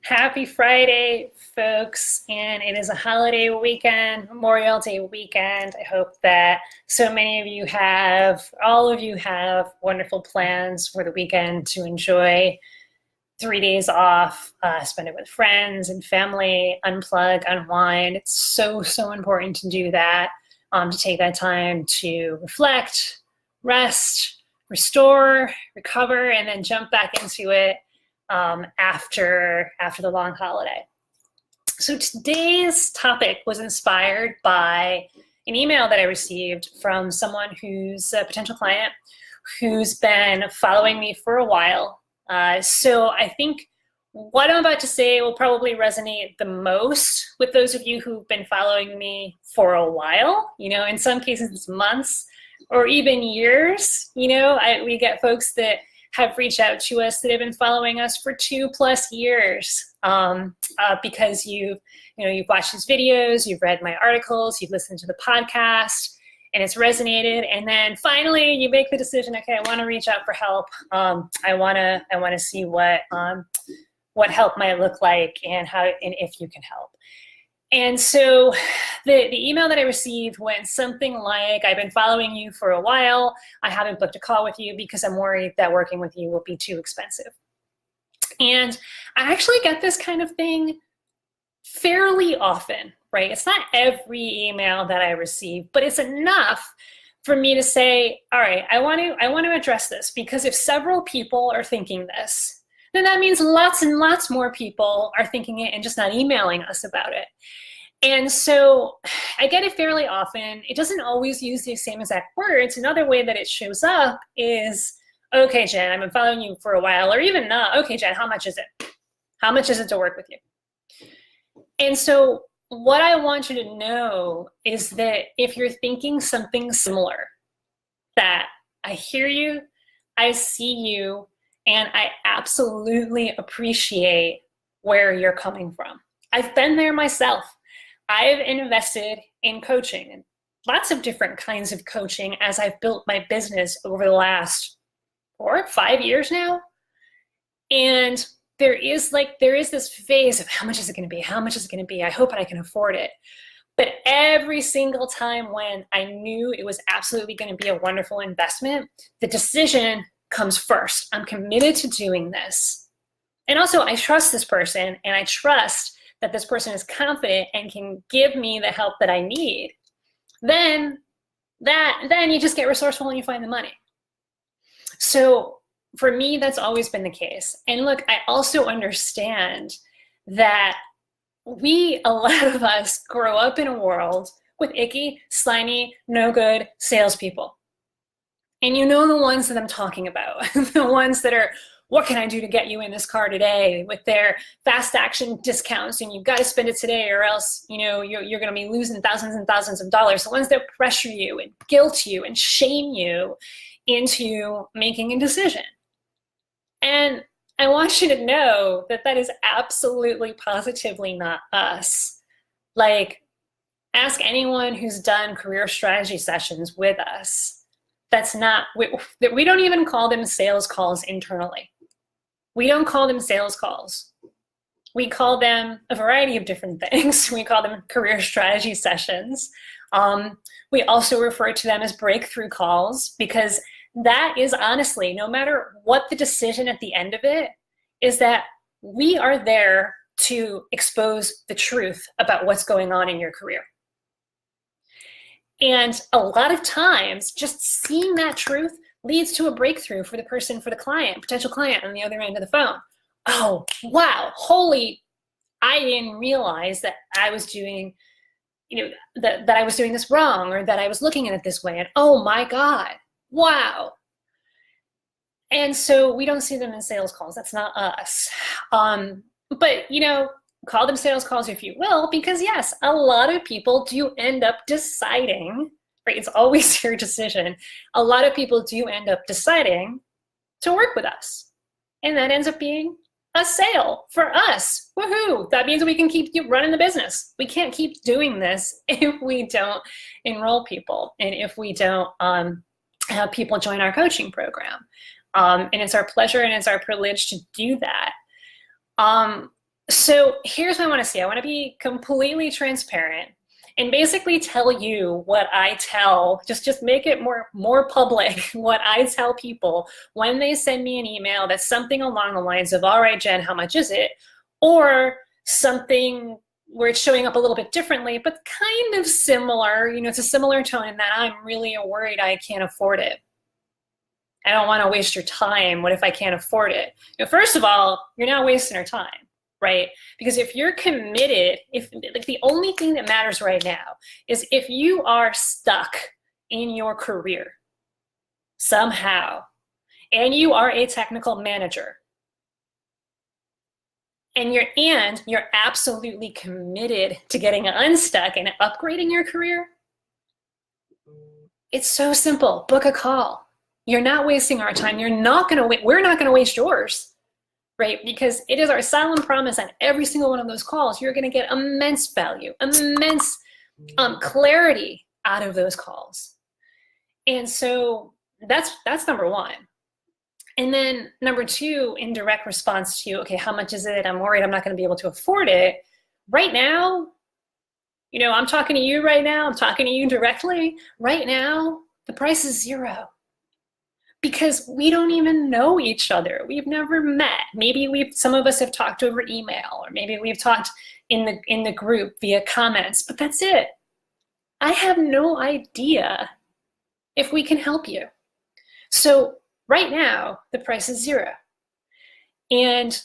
Happy Friday, folks, and it is a holiday weekend, Memorial Day weekend. I hope that so many of you all of you have wonderful plans for the weekend to enjoy 3 days off, spend it with friends and family, unplug, unwind. It's so important to do that, to take that time to reflect, rest, restore, recover, and then jump back into it after the long holiday. So today's topic was inspired by an email that I received from someone who's a potential client who's been following me for a while. So I think what I'm about to say will probably resonate the most with those of you who've been following me for a while. In some cases it's months or even years. We get folks that have reached out to us that have been following us for 2+ years because you've watched these videos, you've read my articles, you've listened to the podcast, and it's resonated. And then finally, you make the decision. Okay, I want to reach out for help. I want to see what help might look like and if you can help. And so the email that I received went something like, I've been following you for a while. I haven't booked a call with you because I'm worried that working with you will be too expensive. And I actually get this kind of thing fairly often, right? It's not every email that I receive, but it's enough for me to say, all right, I want to address this, because if several people are thinking this, then that means lots and lots more people are thinking it and just not emailing us about it. And so I get it fairly often. It doesn't always use the same exact words. Another way that it shows up is, okay, Jen, I've been following you for a while, or even not, okay, Jen, how much is it? How much is it to work with you? And so what I want you to know is that if you're thinking something similar, that I hear you, I see you, and I absolutely appreciate where you're coming from. I've been there myself. I've invested in coaching, and lots of different kinds of coaching, as I've built my business over the last 4 or 5 years now. And there is this phase of, how much is it going to be? How much is it going to be? I hope I can afford it. But every single time when I knew it was absolutely going to be a wonderful investment, the decision comes first. I'm committed to doing this. And also, I trust this person, and I trust that this person is confident and can give me the help that I need. Then you just get resourceful and you find the money. So for me, that's always been the case. And look, I also understand that a lot of us grow up in a world with icky, slimy, no good salespeople. And you know the ones that I'm talking about, the ones that are, what can I do to get you in this car today, with their fast action discounts, and you've got to spend it today or else you're going to be losing thousands and thousands of dollars. The ones that pressure you and guilt you and shame you into making a decision. And I want you to know that that is absolutely, positively not us. Like, ask anyone who's done career strategy sessions with us. We don't even call them sales calls internally. We don't call them sales calls. We call them a variety of different things. We call them career strategy sessions. We also refer to them as breakthrough calls, because that is honestly, no matter what the decision at the end of it is, that we are there to expose the truth about what's going on in your career. And a lot of times, just seeing that truth leads to a breakthrough for the potential client on the other end of the phone. Oh, wow, I didn't realize that I was doing, that I was doing this wrong, or that I was looking at it this way. And oh my God, wow. And so we don't see them in sales calls. That's not us. But call them sales calls if you will, because yes, a lot of people do end up deciding, right? It's always your decision. A lot of people do end up deciding to work with us. And that ends up being a sale for us. Woohoo! That means we can keep running the business. We can't keep doing this if we don't enroll people, and if we don't have people join our coaching program. And it's our pleasure and it's our privilege to do that. So here's what I want to see. I want to be completely transparent and basically tell you what I tell, just make it more public, what I tell people when they send me an email that's something along the lines of, all right, Jen, how much is it? Or something where it's showing up a little bit differently, but kind of similar, it's a similar tone in that I'm really worried I can't afford it. I don't want to waste your time. What if I can't afford it? First of all, you're not wasting our time, right? Because if you're committed, if like the only thing that matters right now is if you are stuck in your career somehow, and you are a technical manager, and you're absolutely committed to getting unstuck and upgrading your career, it's so simple. Book a call. You're not wasting our time. We're not going to waste yours, right? Because it is our solemn promise on every single one of those calls, you're going to get immense value, immense clarity out of those calls. And so that's number one. And then number two, in direct response to, okay, how much is it? I'm worried I'm not going to be able to afford it. Right now, I'm talking to you right now. I'm talking to you directly. Right now, the price is $0. Because we don't even know each other. We've never met. Maybe some of us have talked over email, or maybe we've talked in the group via comments, but that's it. I have no idea if we can help you. So right now, the price is $0. And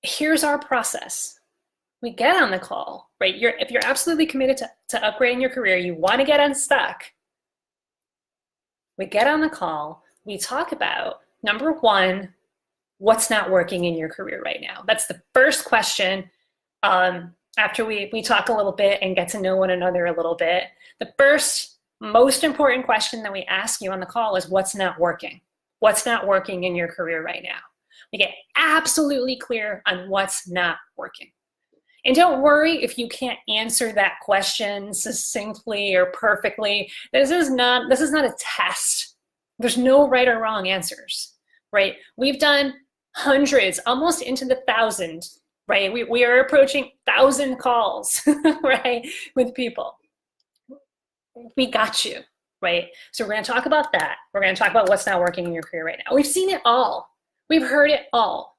here's our process. We get on the call, right? If you're absolutely committed to upgrading your career, you want to get unstuck, we get on the call, we talk about, number one, what's not working in your career right now. That's the first question. After we talk a little bit and get to know one another a little bit, the first most important question that we ask you on the call is, what's not working? What's not working in your career right now? We get absolutely clear on what's not working. And don't worry if you can't answer that question succinctly or perfectly. This is not a test. There's no right or wrong answers, right? We've done hundreds, almost into the thousands, right? We are approaching 1,000 calls, right, with people. We got you, right? So we're going to talk about that. We're going to talk about what's not working in your career right now. We've seen it all. We've heard it all,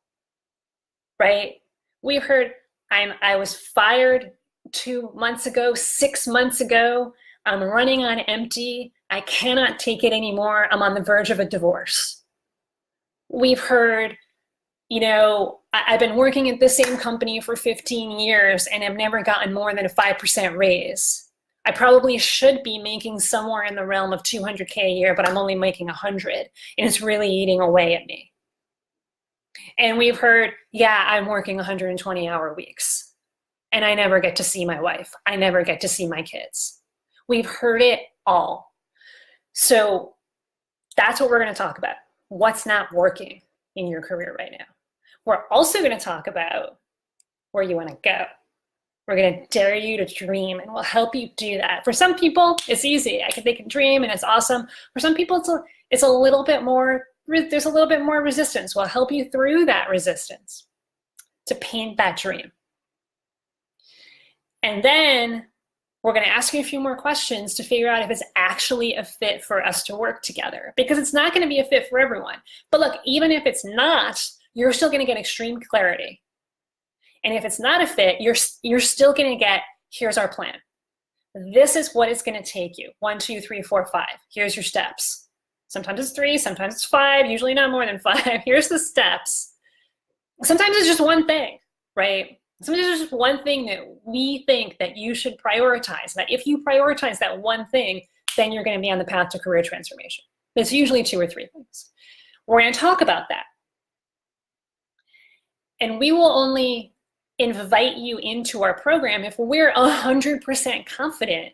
right? We've heard, I was fired 2 months ago, 6 months ago. I'm running on empty. I cannot take it anymore. I'm on the verge of a divorce. We've heard, I've been working at the same company for 15 years and have never gotten more than a 5% raise. I probably should be making somewhere in the realm of 200K a year, but I'm only making 100, and it's really eating away at me. And we've heard, yeah, I'm working 120-hour weeks, and I never get to see my wife. I never get to see my kids. We've heard it all. So that's what we're going to talk about. What's not working in your career right now. We're also going to talk about where you want to go. We're going to dare you to dream, and we'll help you do that. For some people, it's easy. They can dream, and it's awesome. For some people, it's a little bit more, there's a little bit more resistance. We'll help you through that resistance to paint that dream. And then we're going to ask you a few more questions to figure out if it's actually a fit for us to work together, because it's not going to be a fit for everyone. But look, even if it's not, you're still going to get extreme clarity. And if it's not a fit, you're still going to get, here's our plan. This is what it's going to take you. 1, 2, 3, 4, 5. Here's your steps. Sometimes it's 3, sometimes it's 5, usually not more than 5. Here's the steps. Sometimes it's just one thing, right? Sometimes it's just one thing that we think that you should prioritize. That if you prioritize that one thing, then you're going to be on the path to career transformation. It's usually 2 or 3 things. We're going to talk about that. And we will only invite you into our program if we're 100% confident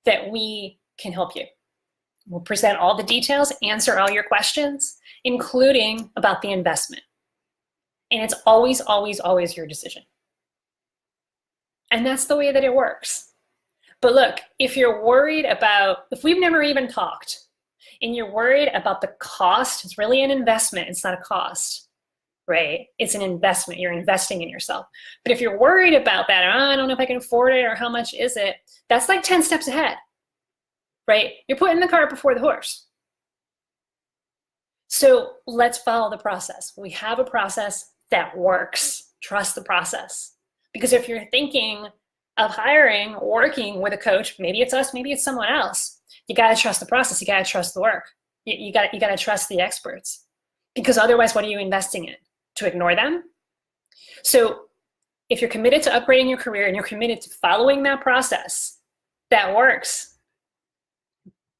that we can help you. We'll present all the details, answer all your questions, including about the investment. And it's always, always, always your decision. And that's the way that it works. But look, if you're worried about, if we've never even talked, and you're worried about the cost, it's really an investment, it's not a cost. right? It's an investment. You're investing in yourself. But if you're worried about that, oh, I don't know if I can afford it or how much is it, that's like 10 steps ahead, right? You're putting the cart before the horse. So let's follow the process. We have a process that works. Trust the process. Because if you're thinking of hiring, working with a coach, maybe it's us, maybe it's someone else, you got to trust the process. You got to trust the work. You got to trust the experts. Because otherwise, what are you investing in? To ignore them? So if you're committed to upgrading your career and you're committed to following that process that works,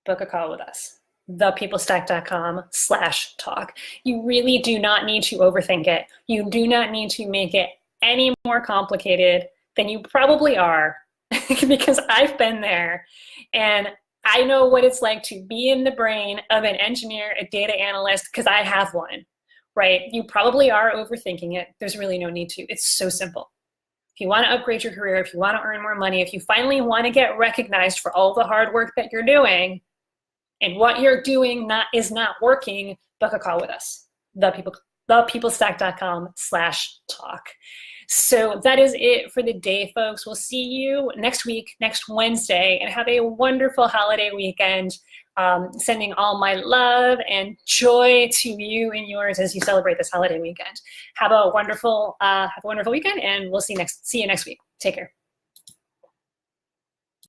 book a call with us. thepeoplestack.com/talk. You really do not need to overthink it. You do not need to make it any more complicated than you probably are, because I've been there and I know what it's like to be in the brain of an engineer, a data analyst, because I have one, right? You probably are overthinking it. There's really no need to. It's so simple. If you want to upgrade your career, if you want to earn more money, if you finally want to get recognized for all the hard work that you're doing, and what you're doing is not working, book a call with us. thepeoplestack.com/talk. So that is it for the day, folks. We'll see you next week, next Wednesday, and have a wonderful holiday weekend. Sending all my love and joy to you and yours as you celebrate this holiday weekend. Have a wonderful weekend, and we'll see you next week. Take care.